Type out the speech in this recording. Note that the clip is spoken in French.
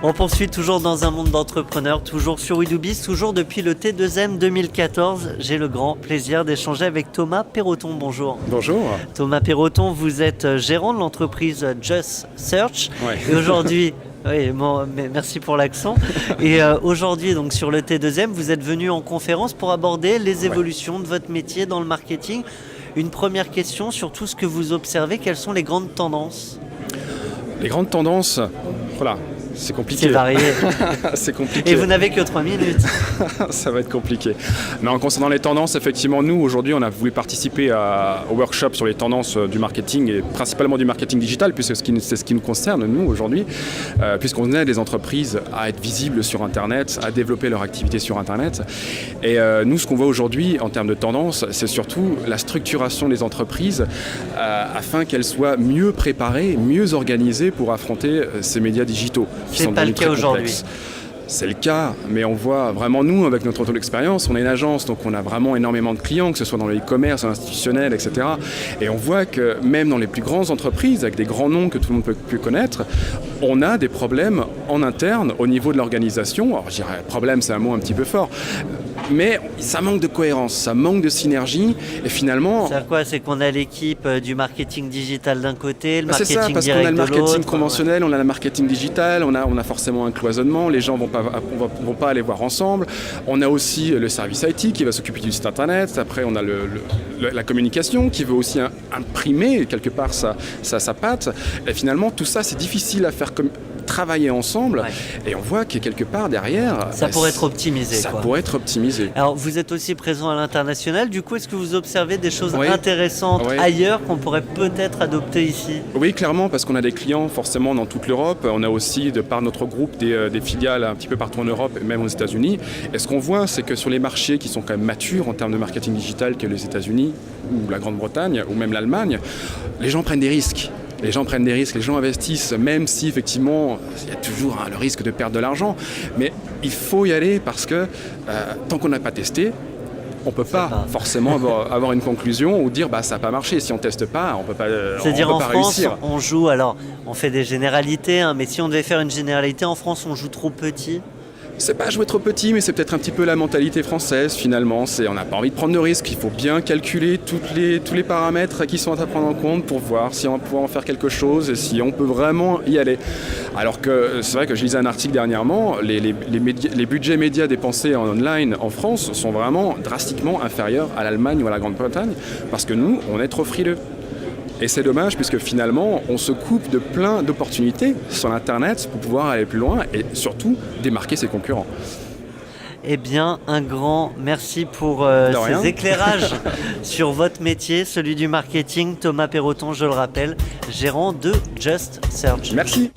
On poursuit toujours dans un monde d'entrepreneurs, toujours sur We Do Biz, toujours depuis le T2M 2014. J'ai le grand plaisir d'échanger avec Thomas Perroton. Bonjour. Bonjour. Thomas Perroton, vous êtes gérant de l'entreprise Just Search. Ouais. Et aujourd'hui, oui, bon, merci pour l'accent. Et aujourd'hui, donc sur le T2M, vous êtes venu en conférence pour aborder les évolutions de votre métier dans le marketing. Une première question sur tout ce que vous observez, quelles sont les grandes tendances ? Les grandes tendances, voilà, c'est compliqué. C'est varié. C'est compliqué. Et vous n'avez que 3 minutes. Ça va être compliqué. Non, concernant les tendances, effectivement, nous, aujourd'hui, on a voulu participer au workshop sur les tendances du marketing et principalement du marketing digital, puisque c'est ce qui nous concerne, nous, aujourd'hui, puisqu'on aide les entreprises à être visibles sur Internet, à développer leur activité sur Internet. Et nous, ce qu'on voit aujourd'hui en termes de tendance, c'est surtout la structuration des entreprises afin qu'elles soient mieux préparées, mieux organisées pour affronter ces médias digitaux. C'est pas le cas aujourd'hui. C'est le cas, mais on voit vraiment, nous, avec notre retour d'expérience, on est une agence, donc on a vraiment énormément de clients, que ce soit dans le e-commerce, institutionnel, etc. Et on voit que même dans les plus grandes entreprises, avec des grands noms que tout le monde peut connaître, on a des problèmes en interne au niveau de l'organisation. Alors je dirais, problème, c'est un mot un petit peu fort, mais ça manque de cohérence, ça manque de synergie, et finalement... C'est quoi ? C'est qu'on a l'équipe du marketing digital d'un côté, le c'est marketing ça, parce qu'on direct a le de l'autre. marketing conventionnel, on a le marketing digital, on a forcément un cloisonnement, les gens vont pas aller voir ensemble. On a aussi le service IT qui va s'occuper du site internet. Après, on a la communication qui veut aussi imprimer quelque part sa patte. Et finalement, tout ça, c'est difficile à faire travailler ensemble. Ouais. Et on voit que quelque part derrière... Ça pourrait être optimisé. Ça pourrait être optimisé. Alors, vous êtes aussi présent à l'international. Du coup, est-ce que vous observez des choses intéressantes ailleurs qu'on pourrait peut-être adopter ici ? Oui, clairement, parce qu'on a des clients forcément dans toute l'Europe. On a aussi, de par notre groupe, des filiales un petit peu partout en Europe et même aux États-Unis. Et ce qu'on voit, c'est que sur les marchés qui sont quand même matures en termes de marketing digital, que les États-Unis ou la Grande-Bretagne ou même l'Allemagne, les gens prennent des risques. Les gens prennent des risques, les gens investissent, même si effectivement il y a toujours le risque de perdre de l'argent. Mais il faut y aller parce que tant qu'on n'a pas testé, on ne peut pas forcément avoir une conclusion ou dire ça n'a pas marché. Si on ne teste pas, on ne peut pas réussir. C'est-à-dire en France, on joue, alors on fait des généralités, mais si on devait faire une généralité en France, on joue trop petit. C'est pas jouer trop petit, mais c'est peut-être un petit peu la mentalité française finalement. On n'a pas envie de prendre de risques, il faut bien calculer tous les paramètres qui sont à prendre en compte pour voir si on va pouvoir en faire quelque chose et si on peut vraiment y aller. Alors que c'est vrai que je lisais un article dernièrement, les budgets médias dépensés en online en France sont vraiment drastiquement inférieurs à l'Allemagne ou à la Grande-Bretagne parce que nous, on est trop frileux. Et c'est dommage puisque finalement, on se coupe de plein d'opportunités sur Internet pour pouvoir aller plus loin et surtout démarquer ses concurrents. Eh bien, un grand merci pour ces éclairages sur votre métier, celui du marketing. Thomas Perroton, je le rappelle, gérant de Just Search. Merci.